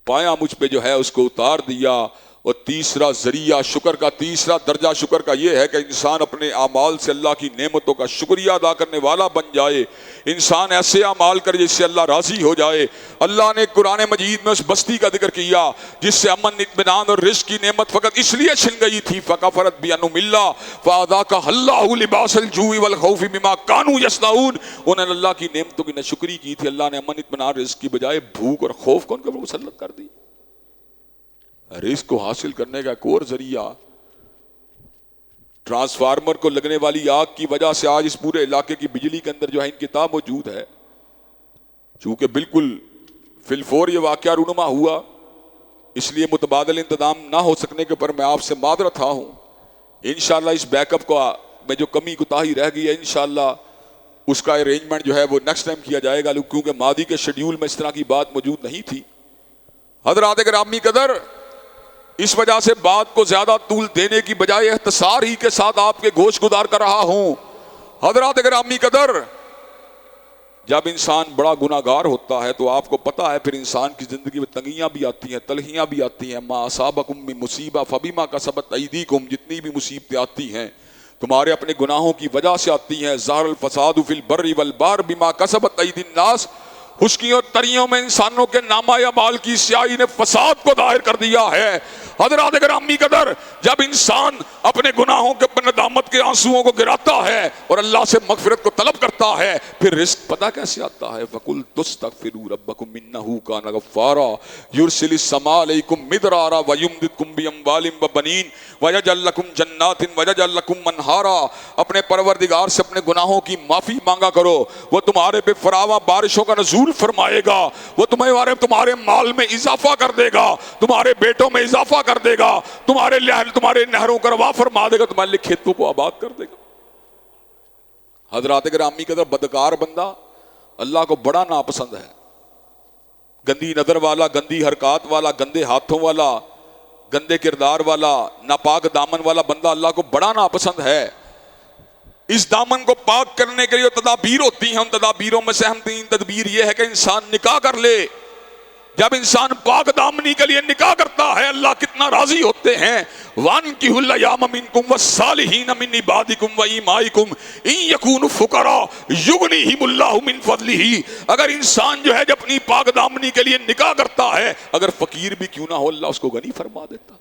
پایا مجھ پہ جو ہے اس کو اتار دیا۔ اور تیسرا ذریعہ شکر کا، تیسرا درجہ شکر کا یہ ہے کہ انسان اپنے اعمال سے اللہ کی نعمتوں کا شکریہ ادا کرنے والا بن جائے۔ انسان ایسے اعمال کرے جس سے اللہ راضی ہو جائے۔ اللہ نے قرآن مجید میں اس بستی کا ذکر کیا جس سے امن، اطمینان اور رزق کی نعمت فقط اس لیے چھن گئی تھی، فَكَفَرَتْ بِأَنْعُمِ اللَّهِ فَأَذَاقَهَا اللَّهُ لِبَاسَ الْجُوعِ وَالْخَوْفِ بِمَا كَانُوا يَصْنَعُونَ۔ انہوں نے اللہ کی نعمتوں کی ناشکری کی تھی، اللہ نے امن، اطمینان، رزق کی بجائے بھوک اور خوف کو ان کے اوپر مسلط کر دی۔ رزق کو حاصل کرنے کا ایک اور ذریعہ، ٹرانسفارمر کو لگنے والی آگ کی وجہ سے آج اس پورے علاقے کی بجلی کے اندر جو ہے انقطاع موجود ہے۔ چونکہ بالکل فی الفور یہ واقعہ رونما ہوا، اس لیے متبادل انتظام نہ ہو سکنے کے پر میں آپ سے معذرت خواہ ہوں۔ انشاءاللہ اس بیک اپ کو میں جو کمی کوتاہی رہ گئی ہے انشاءاللہ اس کا ارینجمنٹ جو ہے وہ نیکسٹ ٹائم کیا جائے گا، کیونکہ ماضی کے شیڈیول میں اس طرح کی بات موجود نہیں تھی۔ حضرات گرامی قدر، اس وجہ سے بات کو زیادہ طول دینے کی بجائے اختصار ہی کے ساتھ آپ کے گوش گزار کر رہا ہوں۔ حضرات گرامی قدر، جب انسان بڑا گناہگار ہوتا ہے تو آپ کو پتا ہے پھر انسان کی زندگی میں تنگیاں بھی آتی ہیں، تلخیاں بھی آتی ہیں۔ ما اصابکم من مصیبہ فبما کسبت ایدیکم، جتنی بھی مصیبتیں آتی ہیں تمہارے اپنے گناہوں کی وجہ سے آتی ہیں۔ ظہر الفساد فی البر والبحر بما کسبت ایدی الناس، خشکیوں تریوں میں انسانوں کے نامہ اعمال کی سیاہی نے فساد کو ظاہر کر دیا ہے۔ حضرات گرامی قدر، جب انسان اپنے گناہوں کے اوپر ندامت کے آنسوؤں کو گراتا ہے اور اللہ سے مغفرت کو طلب کرتا ہے، پھر رزق پتہ کیسے آتا ہے؟ فَقُلْتُ اسْتَغْفِرُوا رَبَّكُمْ إِنَّهُ كَانَ غَفَّارًا يُرْسِلِ السَّمَاءَ عَلَيْكُمْ مِدْرَارًا وَيُمْدِدْكُمْ بِأَمْوَالٍ وَبَنِينَ وَيَجْعَلْ لَكُمْ جَنَّاتٍ وَيَجْعَلْ لَكُمْ أَنْهَارًا۔ اپنے پروردگار سے اپنے گناہوں کی معافی مانگا کرو، وہ تمہارے پہ فراواں بارشوں کا نزول فرمائے گا، وہ تمہارے مال میں اضافہ کر دے گا، تمہارے بیٹوں میں اضافہ کر دے گا، تمہارے نہروں کا روا فرما دے گا، تمہارے لیے کھیتوں کو آباد کر دے گا۔ حضرات گرامی قدر، بدکار بندہ اللہ کو بڑا ناپسند ہے۔ گندی نظر والا، گندی حرکات والا، گندے ہاتھوں والا، گندے کردار والا، ناپاک دامن والا بندہ اللہ کو بڑا ناپسند ہے۔ اس دامن کو پاک کرنے کے لیے تدابیر ہوتی ہیں، ان تدابیروں میں سے اہم ترین تدبیر یہ ہے کہ انسان نکاح کر لے۔ جب انسان پاک دامنی کے لیے نکاح کرتا ہے اللہ کتنا راضی ہوتے ہیں۔ وَانكِحُوا الْأَيَامَ مِنكُمْ وَالصَّالِحِينَ مِنْ عِبَادِكُمْ وَإِمَائِكُمْ إِنْ يَكُونُوا فُقَرَاءَ يُغْنِيهِمُ اللَّهُ مِنْ فَضْلِهِ۔ اگر انسان جو ہے جب اپنی پاک دامنی کے لیے نکاح کرتا ہے، اگر فقیر بھی کیوں نہ ہو اللہ اس کو غنی فرما دیتا۔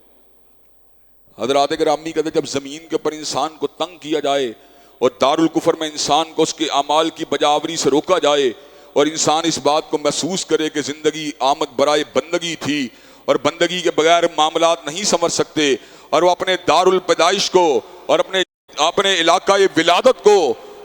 حضرات گرامی کہتے جب زمین کے اوپر انسان کو تنگ کیا جائے اور دارالکفر میں انسان کو اس کے اعمال کی بجاوری سے روکا جائے اور انسان اس بات کو محسوس کرے کہ زندگی آمد برائے بندگی تھی اور بندگی کے بغیر معاملات نہیں سمجھ سکتے، اور وہ اپنے دار الپیدائش کو اور اپنے علاقۂ ولادت کو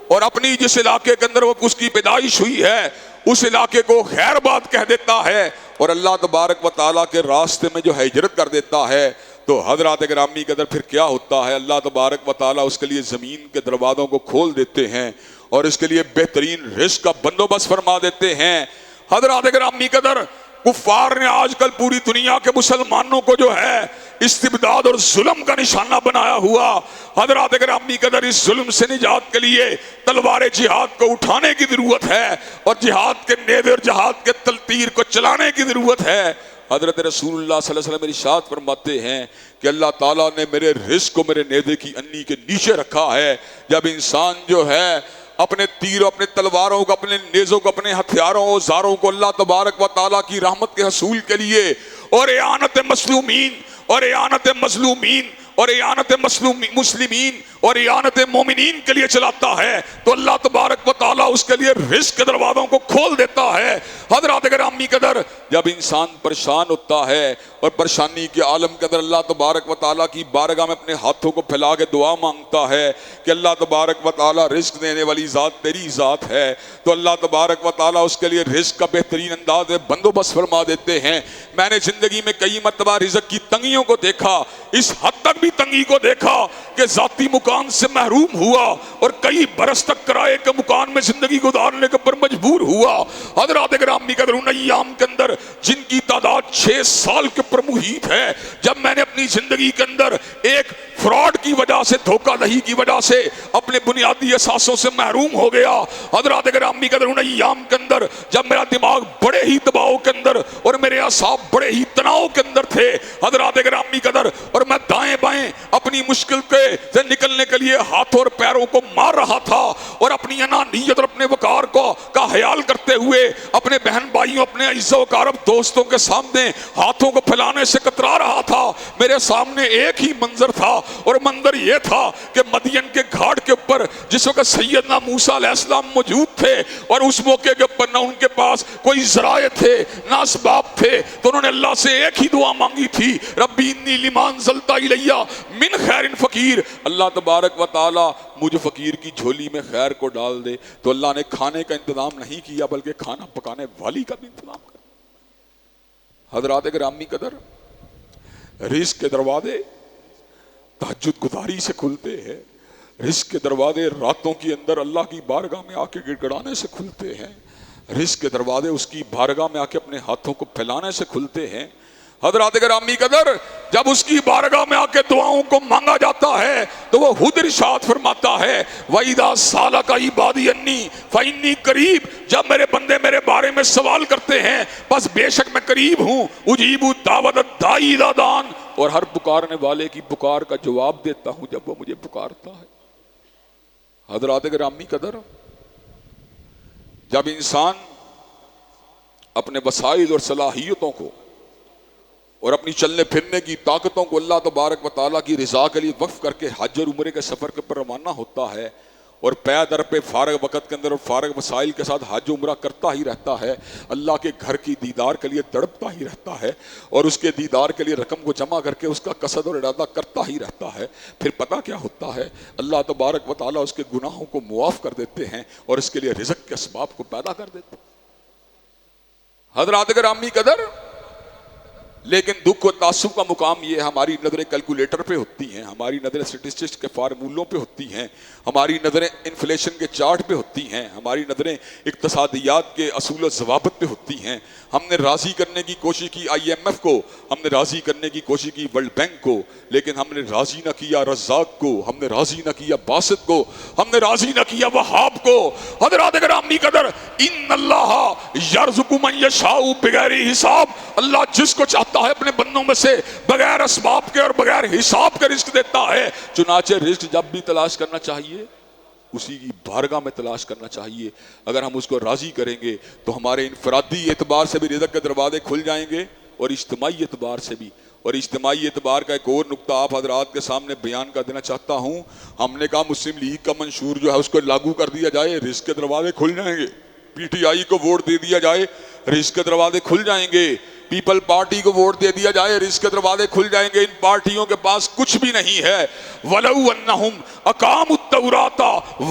اور اپنی جس علاقے کے اندر وہ اس کی پیدائش ہوئی ہے اس علاقے کو خیر بات کہہ دیتا ہے اور اللہ تبارک و تعالیٰ کے راستے میں جو ہجرت کر دیتا ہے تو حضرات گرامی قدر پھر کیا ہوتا ہے، اللہ تبارک و تعالیٰ اس کے لیے زمین کے دروازوں کو کھول دیتے ہیں اور اس کے لیے بہترین رزق کا بندوبست فرما دیتے ہیں۔ حضرات گرامی قدر کفار نے آج کل پوری دنیا کے مسلمانوں کو جو ہے استبداد اور ظلم کا نشانہ بنایا ہوا۔ حضرات گرامی قدر اس ظلم سے نجات کے لیے تلوار جہاد کو اٹھانے کی ضرورت ہے اور جہاد کے نیزے اور جہاد کے تلتیر کو چلانے کی ضرورت ہے۔ حضرت رسول اللہ صلی اللہ علیہ وسلم ارشاد فرماتے ہیں کہ اللہ تعالیٰ نے میرے رزق کو میرے نیزے کی انی کے نیچے رکھا ہے۔ جب انسان جو ہے اپنے تیروں، اپنے تلواروں کو، اپنے نیزوں کو، اپنے ہتھیاروں اوزاروں کو اللہ تبارک و تعالیٰ کی رحمت کے حصول کے لیے اور اعانت مظلومین اور اعانت مظلومین اور اعانت مسلمین اور اعانت مومنین کے لیے چلاتا ہے تو اللہ تبارک و تعالیٰ اس کے لیے رزق کے دروازوں کو کھول دیتا ہے۔ حضرات گرامی قدر جب انسان پریشان ہوتا ہے اور پریشانی کے عالم کے اندر اللہ تبارک و تعالیٰ کی بارگاہ میں اپنے ہاتھوں کو پھیلا کے دعا مانگتا ہے کہ اللہ تبارک و تعالیٰ رزق دینے والی ذات تیری ذات ہے، تو اللہ تبارک و تعالیٰ اس کے لیے رزق کا بہترین انداز میں بندوبست فرما دیتے ہیں۔ میں نے زندگی میں کئی مرتبہ رزق کی تنگیوں کو دیکھا، اس حد تک بھی تنگی کو دیکھا کہ ذاتی مکان سے محروم ہوا اور کئی برس تک کرائے کے مکان میں زندگی گزارنے کے پر مجبور ہوا۔ حضرات گرامی قدر ان ایام کے اندر جن کی تعداد 6 سال کے پر محیط ہے، جب میں نے اپنی زندگی کے اندر ایک فراڈ کی وجہ سے، دھوکہ دہی کی وجہ سے اپنے بنیادی اثاثوں سے محروم ہو گیا، حضرات گرامی قدر ان ایام کے اندر جب میرا دماغ بڑے ہی دباؤ کے اندر اور میرے اعصاب بڑے ہی تناؤ کے اندر تھے، حضرات گرامی قدر، اور میں دائیں بائیں اپنی مشکل سے نکلنے کے لیے ہاتھوں اور پیروں کو مار رہا تھا اور اپنی انانیت اور اپنے وقار کا خیال کرتے ہوئے اپنے بہن بھائیوں، اپنے عزیز و اقارب دوستوں کے سامنے ہاتھوں کو پھیلانے سے کترا رہا تھا۔ میرے سامنے ایک ہی منظر تھا اور منظر یہ تھا کہ مدین کے گھاٹ کے اوپر جس وقت سیدنا موسیٰ علیہ السلام موجود تھے اور اس موقع کے اوپر نہ ان کے پاس کوئی ذرائع تھے نہ اسباب تھے، تو انہوں نے اللہ سے ایک ہی دعا مانگی تھی، ربی انی لما انزلت الی من خیر فقیر، اللہ تبارک و تعالی مجھے فقیر کی جھولی میں خیر کو ڈال دے۔ تو اللہ نے کھانے کا انتظام نہیں کیا بلکہ کھانا پکانے والی کا بھی انتظام کیا۔ حضرات گرامی قدر رزق کے دروازے تہجد گزاری سے کھلتے ہیں، رزق کے دروازے راتوں کے اندر اللہ کی بارگاہ میں آ کے گڑ گڑانے سے کھلتے ہیں، رزق کے دروازے اس کی بارگاہ میں آ کے اپنے ہاتھوں کو پھیلانے سے کھلتے ہیں۔ حضرات گرامی قدر جب اس کی بارگاہ میں آ کے دعاؤں کو مانگا جاتا ہے تو وہ خود ارشاد فرماتا ہے وَإِذَا سَأَلَكَ عِبَادِي عَنِّي فَإِنِّي قَرِيبٌ، جب میرے بندے میرے بارے میں سوال کرتے ہیں بس بے شک میں قریب ہوں، اجیب دعوت الداعی اذا دعان، اور ہر پکارنے والے کی پکار کا جواب دیتا ہوں جب وہ مجھے پکارتا ہے۔ حضرات گرامی قدر جب انسان اپنے وسائل اور صلاحیتوں کو اور اپنی چلنے پھرنے کی طاقتوں کو اللہ تبارک و تعالیٰ کی رضا کے لیے وقف کر کے حج اور عمرے کے سفر کے پر روانہ ہوتا ہے اور پے در پہ فارغ وقت کے اندر اور فارغ وسائل کے ساتھ حج و عمرہ کرتا ہی رہتا ہے، اللہ کے گھر کی دیدار کے لیے تڑپتا ہی رہتا ہے اور اس کے دیدار کے لیے رقم کو جمع کر کے اس کا قصد اور ارادہ کرتا ہی رہتا ہے، پھر پتہ کیا ہوتا ہے، اللہ تبارک و تعالیٰ اس کے گناہوں کو معاف کر دیتے ہیں اور اس کے لیے رزق کے اسباب کو پیدا کر دیتے ہیں۔ حضرات گرامی قدر لیکن دکھ و تعصب کا مقام یہ ہے، ہماری نظریں کیلکولیٹر پہ ہوتی ہیں، ہماری نظریں اسٹیٹسٹکس کے فارمولوں پہ ہوتی ہیں، ہماری نظریں انفلیشن کے چارٹ پہ ہوتی ہیں، ہماری نظریں اقتصادیات کے اصول و ضوابط پہ ہوتی ہیں۔ ہم نے راضی کرنے کی کوشش کی IMF کو، ہم نے راضی کرنے کی کوشش کی ورلڈ بینک کو، لیکن ہم نے راضی نہ کیا رزاق کو، ہم نے راضی نہ کیا باسط کو، ہم نے راضی نہ کیا وہاب کو۔ حضرات گرامی قدر ان اللہ یرزق من یشاء بغیر حساب، اللہ جس کو چاہتا ہے اپنے بندوں میں سے بغیر اسباب کے اور بغیر حساب کے رزق دیتا ہے، چنانچہ رزق جب بھی تلاش کرنا چاہیے اسی کی بارگاہ میں تلاش کرنا چاہیے۔ اگر ہم اس کو راضی کریں گے تو ہمارے انفرادی اعتبار سے بھی رزق کے دروازے کھل جائیں گے اور اجتماعی اعتبار سے بھی۔ اور اجتماعی اعتبار کا ایک اور نقطہ آپ حضرات کے سامنے بیان کر دینا چاہتا ہوں، ہم نے کہا مسلم لیگ کا منشور جو ہے اس کو لاگو کر دیا جائے، رزق کے دروازے کھل جائیں گے۔ PTI کو ووٹ دے دیا جائے، رزق کے دروازے کھل جائیں گے۔ پیپل پارٹی کو ووٹ دے دیا جائے رزق کے دروازے کھل جائیں گے. ان پارٹیوں کے پاس کچھ بھی نہیں ہے. وَلَوْ أَنَّهُمْ أَقَامُوا التَّوْرَاةَ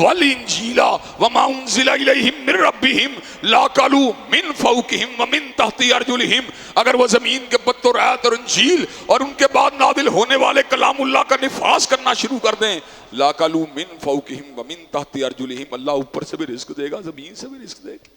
وَالْإِنْجِيلَ وَمَا أُنزِلَ إِلَيْهِمْ مِنْ رَبِّهِمْ لَأَكَلُوا مِنْ فَوْقِهِمْ وَمِنْ تَحْتِ أَرْجُلِهِمْ. اگر وہ زمین کے تورات اور انجیل اور ان کے بعد نازل ہونے والے کلام اللہ کا نفاذ کرنا شروع کر دیں, لَأَكَلُوا مِنْ فَوْقِهِمْ وَمِنْ تَحْتِ أَرْجُلِهِمْ, اللہ اوپر سے بھی رزق دے گا, زمین سے بھی رزق دے گا.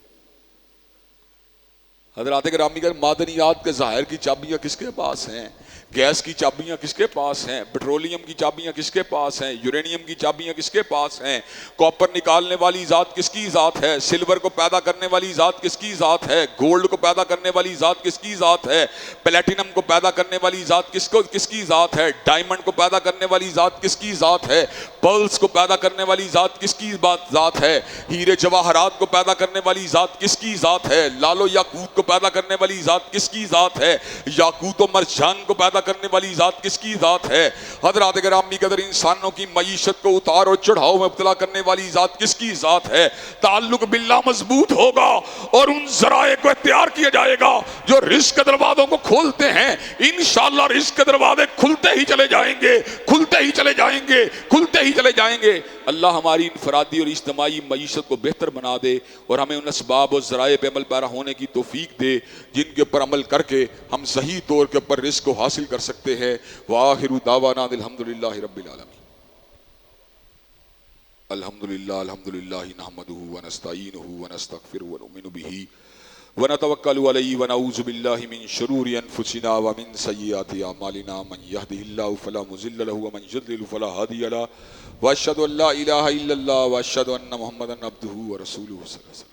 حضرات گرامی کا معدنیات کے ظاہر کی چابیاں کس کے پاس ہیں؟ گیس کی چابیاں کس کے پاس ہیں؟ پیٹرولیم کی چابیاں کس کے پاس ہیں؟ یورینیم کی چابیاں کس کے پاس ہیں؟ کاپر نکالنے والی ذات کس کی ذات ہے؟ سلور کو پیدا کرنے والی ذات کس کی ذات ہے؟ گولڈ کو پیدا کرنے والی ذات کس کی ذات ہے؟ پلیٹینم کو پیدا کرنے والی ذات کس کی ذات ہے؟ ڈائمنڈ کو پیدا کرنے والی ذات کس کی ذات ہے؟ پرلز کو پیدا کرنے والی ذات کس کی ذات ہے؟ ہیرے جواہرات کو پیدا کرنے والی ذات کس کی ذات ہے؟ لالو یاقوت کو پیدا کرنے والی ذات کس کی ذات ہے؟ یاقوت و مرجان کو پیدا کرنے والی ذات کس کی ذات ہے؟ حضرات گرامی قدر انسانوں کی معیشت کو اتار اور چڑھاؤ میں مبتلا کرنے والی ذات کس کی ذات ہے؟ تعلق باللہ مضبوط ہوگا اور ان ذرائع کو اختیار کیا جائے گا جو رزق کے دروازوں کو کھولتے ہیں. انشاءاللہ رزق کے دروازے کھلتے ہی چلے جائیں گے, کھلتے ہی چلے جائیں گے, کھلتے ہی چلے جائیں گے. اللہ ہماری انفرادی اور اجتماعی معیشت کو بہتر بنا دے اور ہمیں ان اسباب اور ذرائع پہ عمل پیرا ہونے کی توفیق دے جن کے اوپر عمل کر کے ہم صحیح طور کے اوپر رزق کو حاصل کر سکتے ہیں. وآخر دعوانا الحمدللہ رب العالمین. الحمدللہ نحمدہ ونستعینہ ونستغفرہ ونؤمن بہ ونتوکل علیہ ونعوذ باللہ من شرور انفسنا ومن سیئات اعمالنا. من یہدہ اللہ فلا مضل لہ ومن یضلل فلا ہادی لہ واشہد ان لا الہ الا اللہ واشہد ان محمدا عبدہ ورسولہ صلی اللہ علیہ وسلم.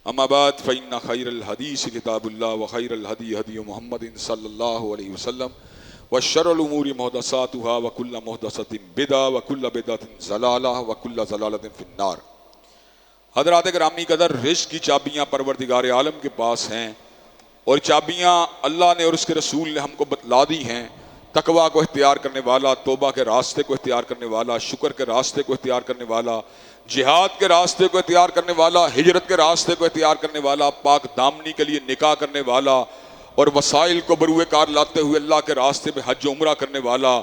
اما بعد فإن خیر الحدیث کتاب اللہ وخیر الہدی ہدی محمد صلی اللہ علیہ وسلم وشر الامور محدثاتها وكل محدثۃ بدعہ وكل بدعۃ ضلالہ وكل ضلالۃ فی النار. حضرات گرامی قدر رزق کی چابیاں پروردگار عالم کے پاس ہیں اور چابیاں اللہ نے اور اس کے رسول نے ہم کو بتلا دی ہیں. تقویٰ کو اختیار کرنے والا, توبہ کے راستے کو اختیار کرنے والا, شکر کے راستے کو اختیار کرنے والا, جہاد کے راستے کو اختیار کرنے والا, ہجرت کے راستے کو اختیار کرنے والا, پاک دامنی کے لیے نکاح کرنے والا اور وسائل کو بروئے کار لاتے ہوئے اللہ کے راستے میں حج و عمرہ کرنے والا.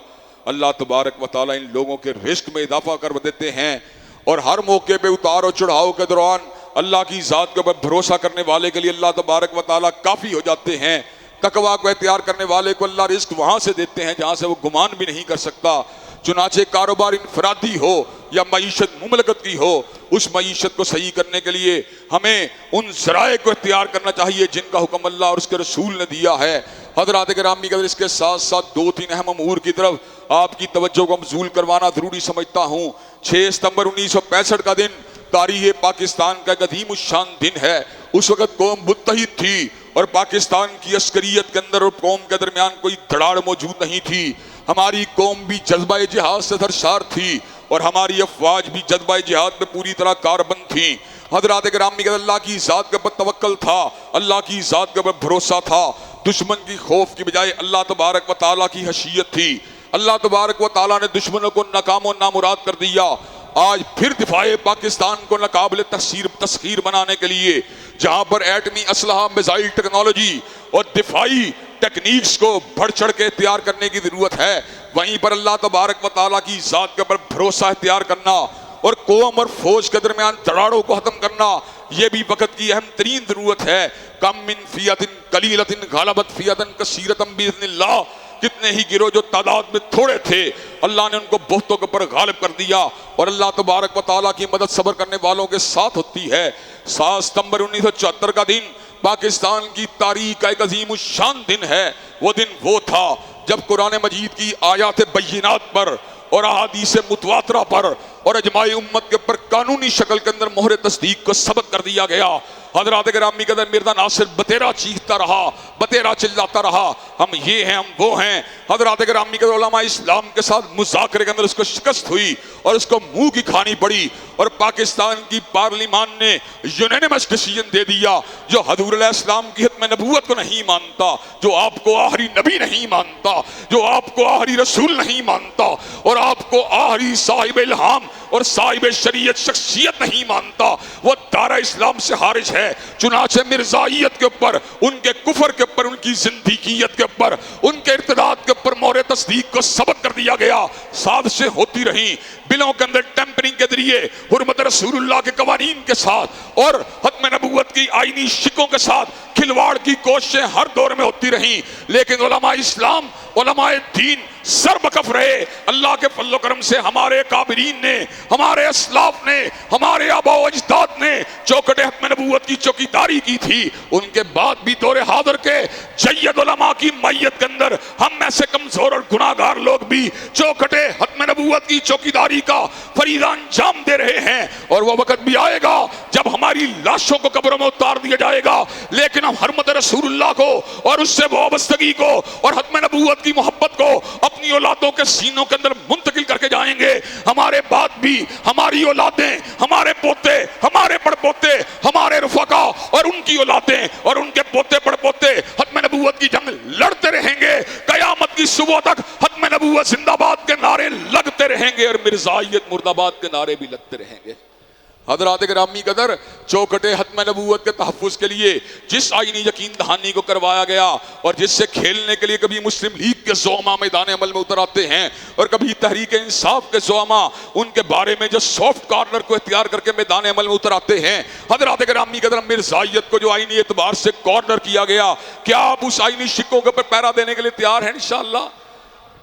اللہ تبارک و تعالیٰ ان لوگوں کے رزق میں اضافہ کر دیتے ہیں اور ہر موقع پہ اتار و چڑھاؤ کے دوران اللہ کی ذات کے اوپر بھروسہ کرنے والے کے لیے اللہ تبارک و تعالیٰ کافی ہو جاتے ہیں. تقویٰ کو اختیار کرنے والے کو اللہ رزق وہاں سے دیتے ہیں جہاں سے وہ گمان بھی نہیں کر سکتا. چنانچہ کاروبار انفرادی ہو یا معیشت مملکت کی ہو, اس معیشت کو صحیح کرنے کے لیے ہمیں ان ذرائع کو اختیار کرنا چاہیے جن کا حکم اللہ اور اس کے رسول نے دیا ہے. حضرات گرامی قدر اس کے ساتھ ساتھ دو تین اہم امور کی طرف آپ کی توجہ کو مبذول کروانا ضروری سمجھتا ہوں. 6 ستمبر 1965 کا دن تاریخ پاکستان کا ایک عظیم الشان دن ہے. اس وقت قوم متحد تھی اور پاکستان کی عسکریت کے اندر اور قوم کے درمیان کوئی دھڑاڑ موجود نہیں تھی. ہماری قوم بھی جذبہ جہاد سے سرشار تھی اور ہماری افواج بھی جذبہ جہاد میں پوری طرح کاربند تھی. حضرات گرامی کے اللہ کی ذات کے اوپر توکل تھا, اللہ کی ذات کے اوپر بھروسہ تھا. دشمن کی خوف کی بجائے اللہ تبارک و تعالیٰ کی خشیت تھی. اللہ تبارک و تعالیٰ نے دشمنوں کو ناکام و نامراد کر دیا. آج پھر دفاع پاکستان کو ناقابل تسخیر بنانے کے لیے جہاں پر ایٹمی اسلحہ, میزائل ٹیکنالوجی اور دفاعی ٹیکنیکس کو بڑھ چڑھ کے اختیار کرنے کی ضرورت ہے, وہیں پر اللہ تبارک و تعالیٰ کی ذات کے اوپر بھروسہ اختیار کرنا اور قوم اور فوج کے درمیان دراڑوں کو ختم کرنا یہ بھی وقت کی اہم ترین ضرورت ہے. کم من فیۃ قلیلۃ غلبت فیۃ کثیرۃ باذن اللہ. کتنے ہی گروہ جو تعداد میں تھوڑے تھے اللہ نے ان کو بہتوں کے اوپر غالب کر دیا اور اللہ تبارک و تعالیٰ کی مدد صبر کرنے والوں کے ساتھ ہوتی ہے. 7 ستمبر 1974 کا دن پاکستان کی تاریخ کا ایک عظیم الشان دن ہے. وہ دن وہ تھا جب قرآن مجید کی آیات بینات پر اور احادیث متواترہ پر اور اجماع امت کے اوپر قانونی شکل کے اندر مہر تصدیق کو ثبت کر دیا گیا. حضرات گرامی قدر مرزا ناصر بتیرا چیختا رہا, بتیرا چلاتا رہا, ہم یہ ہیں, ہم وہ ہیں. حضرات گرامی قدر علماء اسلام کے ساتھ مذاکرے کے اندر اس کو شکست ہوئی اور اس کو منہ کی کھانی پڑی اور پاکستان کی پارلیمان نے یونینیمس ڈیسیژن دے دیا جو حضور علیہ السلام کی ختم نبوت کو نہیں مانتا, جو آپ کو آخری نبی نہیں مانتا, جو آپ کو آخری رسول نہیں مانتا اور آپ کو آخری صاحب الہام اور صاحب شریعت شخصیت نہیں مانتا وہ دارہ اسلام سے خارج ہے۔ چنانچہ مرزائیت کے اوپر، ان کے کفر کے اوپر، ان کی زندگیت کے اوپر، ان کے ارتداد کے اوپر مہر تصدیق کو ثبت کر دیا گیا۔ سازشیں ہوتی رہیں بلوں کے اندر ٹیمپرنگ کے ذریعے، حرمت رسول اللہ کے قوانین کے ساتھ اور ختم نبوت کی آئینی شکوں کے ساتھ کھلواڑ کی کوششیں ہر دور میں ہوتی رہیں، لیکن علماء اسلام، علماء دین سر بکف رہے۔ اللہ کے فضل و کرم سے ہمارے کابرین نے، ہمارے اسلاف نے، ہمارے آباء و اجداد نے چوکھٹ ختم نبوت کی چوکیداری کی تھی۔ ان کے بعد بھی دور حاضر کے جید علماء کی معیت کے اندر ہم ایسے کمزور اور گناہگار لوگ بھی چوکھٹ ختم نبوت کی چوکیداری کا فریضہ انجام دے رہے ہیں، اور وہ وقت بھی آئے گا جب ہماری لاشوں کو قبروں میں اتار دیا جائے گا، لیکن ہم حرمت رسول اللہ کو اور اس سے وابستگی کو اور ختم نبوت کی محبت کو اپنی اولادوں کے سینوں کے اندر منتقل کر کے جائیں گے۔ ہمارے بعد بھی ہماری اولادیں، ہمارے پوتے، ہمارے پڑ پوتے، ہمارے رفقا اور ان کی اولادیں اور ان کے پوتے پڑ پوتے ختم نبوت کی جنگ لڑتے رہیں گے۔ قیامت کی صبح تک ختم نبوت زندہ باد کے نعرے لگتے رہیں گے اور مرزائیت مرد آباد کے نعرے بھی لگتے رہیں گے۔ حضرات گرامی قدر، چوکھٹ ختم نبوت کے تحفظ کے لیے جس آئینی یقین دہانی کو کروایا گیا اور جس سے کھیلنے کے لیے کبھی مسلم لیگ کے زعماء میدان عمل میں اتر آتے ہیں اور کبھی تحریک انصاف کے زعماء ان کے بارے میں جو سافٹ کارنر کو اختیار کر کے میدان عمل میں اتر آتے ہیں، حضرات گرامی قدر، مرزائیت کو جو آئینی اعتبار سے کارنر کیا گیا، کیا آپ اس آئینی شکوں کے اوپر پیرا دینے کے لیے تیار ہیں؟ انشاءاللہ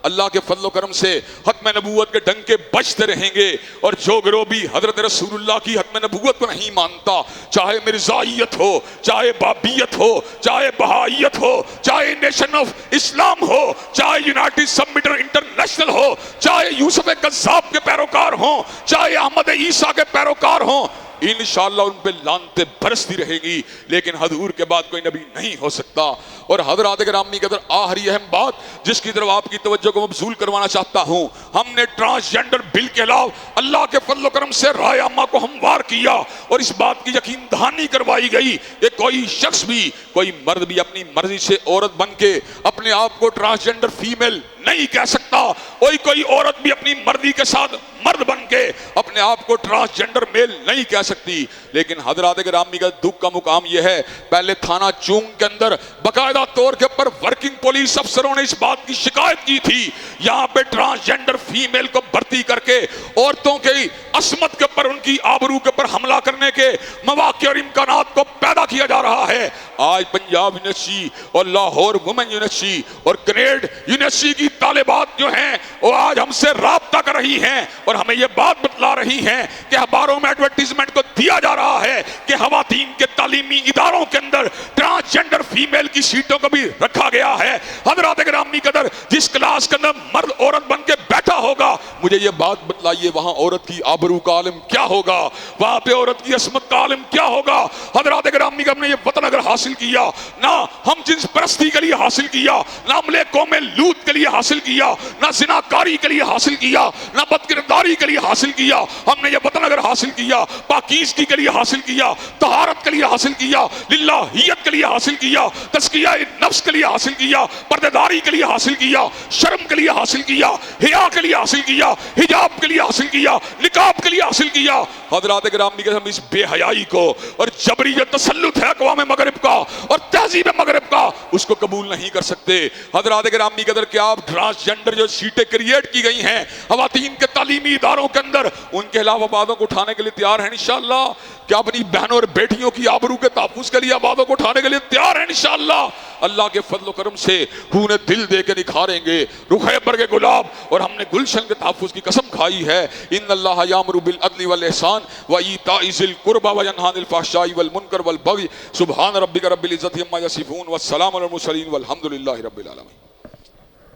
اللہ کے فضل و کرم سے ختم نبوت کے ڈنکے بجتے رہیں گے، اور جو گروہ بھی حضرت رسول اللہ کی ختم نبوت کو نہیں مانتا، چاہے مرزائیت ہو، چاہے بابیت ہو، چاہے بہائیت ہو، چاہے نیشن آف اسلام ہو، چاہے یونائٹڈ سبمٹر انٹرنیشنل ہو، چاہے یوسف قذاب کے پیروکار ہوں، چاہے احمد عیسیٰ کے پیروکار ہوں، انشاءاللہ ان پہ لعنتیں برستی رہے گی، لیکن حضور کے بعد کوئی نبی نہیں ہو سکتا۔ اور حضرات گرامی قدر، آخری اہم بات جس کی طرف آپ کی توجہ کو مبذول کروانا چاہتا ہوں، ہم نے ٹرانسجینڈر بل کے علاوہ اللہ کے فضل و کرم سے رائے عامہ کو ہموار کیا اور اس بات کی یقین دہانی کروائی گئی کہ کوئی شخص بھی، کوئی مرد بھی اپنی مرضی سے عورت بن کے اپنے آپ کو ٹرانسجینڈر فیمیل نہیں کہہ سکتا، کوئی عورت بھی اپنی مرضی کے ساتھ مرد بن کے اپنے آپ کو ٹرانسجینڈر میل نہیں کہہ سکتی۔ لیکن حضرات گرامی کا دکھ کا مقام یہ ہے، پہلے تھانہ چونگ کے اندر باقاعدہ طور کے اوپر ورکنگ پولیس افسروں نے اس بات کی شکایت کی تھی، یہاں پہ ٹرانسجینڈر فیمیل کو بھرتی کر کے عورتوں کی عصمت کے اوپر، ان کی آبرو کے اوپر حملہ کرنے کے مواقع اور امکانات کو پیدا کیا جا رہا ہے۔ آج پنجاب یونیورسٹی اور لاہور وومن یونیورسٹی اور گریڈ یونیورسٹی کی طالبات جو ہیں وہ آج ہم سے رابطہ کر رہی ہیں اور ہمیں یہ بات بتلا رہی ہیں کہ اخباروں میں ایڈورٹیزمنٹ کو دیا جا رہا ہے کہ خواتین کے تعلیمی اداروں کے اندر ٹرانسجینڈر فیمیل کی سیٹوں کو بھی رکھا گیا ہے۔ حضرات گرامی قدر، جس کلاس کے اندر مرد عورت بن کے بیٹھا ہوگا، مجھے یہ بات بتلائیے وہاں عورت کی آبرو کا عالم کیا ہوگا، وہاں پہ عورت کی عصمت کا عالم کیا ہوگا۔ حضرات گرامی کا ہم نے یہ وطن اگر حاصل کیا، نہ ہم جنس پرستی کے لیے حاصل کیا، نہ عملے قوم لوط کے لیے حاصل کیا، نہ زناکاری کے لیے حاصل کیا، نہ بدکرداری کے لیے حاصل کیا، ہم نے یہ وطن اگر حاصل کیا، پاکیزگی کے لیے حاصل کیا، طہارت کے لیے حاصل کیا، للہیت کے لیے حاصل کیا، تزکیہ نفس کے لیے حاصل کیا، پردےداری کے لیے حاصل کیا، شرم کے لیے حاصل کیا، حیا کے لیے حاصل کیا، حجاب کے لیے حاصل کیا، نقاب کے لیے حاصل کیا۔ حضرات گرامی کے ہم اس بے حیائی کو اور جبری جو تسلط ہے اقوام مغرب کا اور تہذیب مغرب کا، اس کو قبول نہیں کر سکتے۔ حضرات گرامی قدر، کیا آپ ٹرانسجینڈر جو سیٹیں کریٹ کی گئی ہیں خواتین کے تعلیمی اداروں کے اندر، ان کے علاوہ آبادوں کو اٹھانے کے لیے تیار ہیں انشاءاللہ؟ کیا اپنی بہنوں اور بیٹیوں کی آبرو کے تحفظ کے لیے آبادوں کو اٹھانے کے لیے تیار ہیں انشاءاللہ؟ اللہ کے فضل و کرم سے خون دل دے کے نکھاریں گے رخ برگ گلاب، اور ہم نے گلشن کے تحفظ کی قسم کھائی ہے۔ ان اللہ یامر بالعدل والاحسان وایتاء ذی القربى وینہی عن الفحشاء والمنکر والبغی سبحان ربک رب العزۃ عما یصفون والسلام علی المرسلین والحمد للہ رب العالمین۔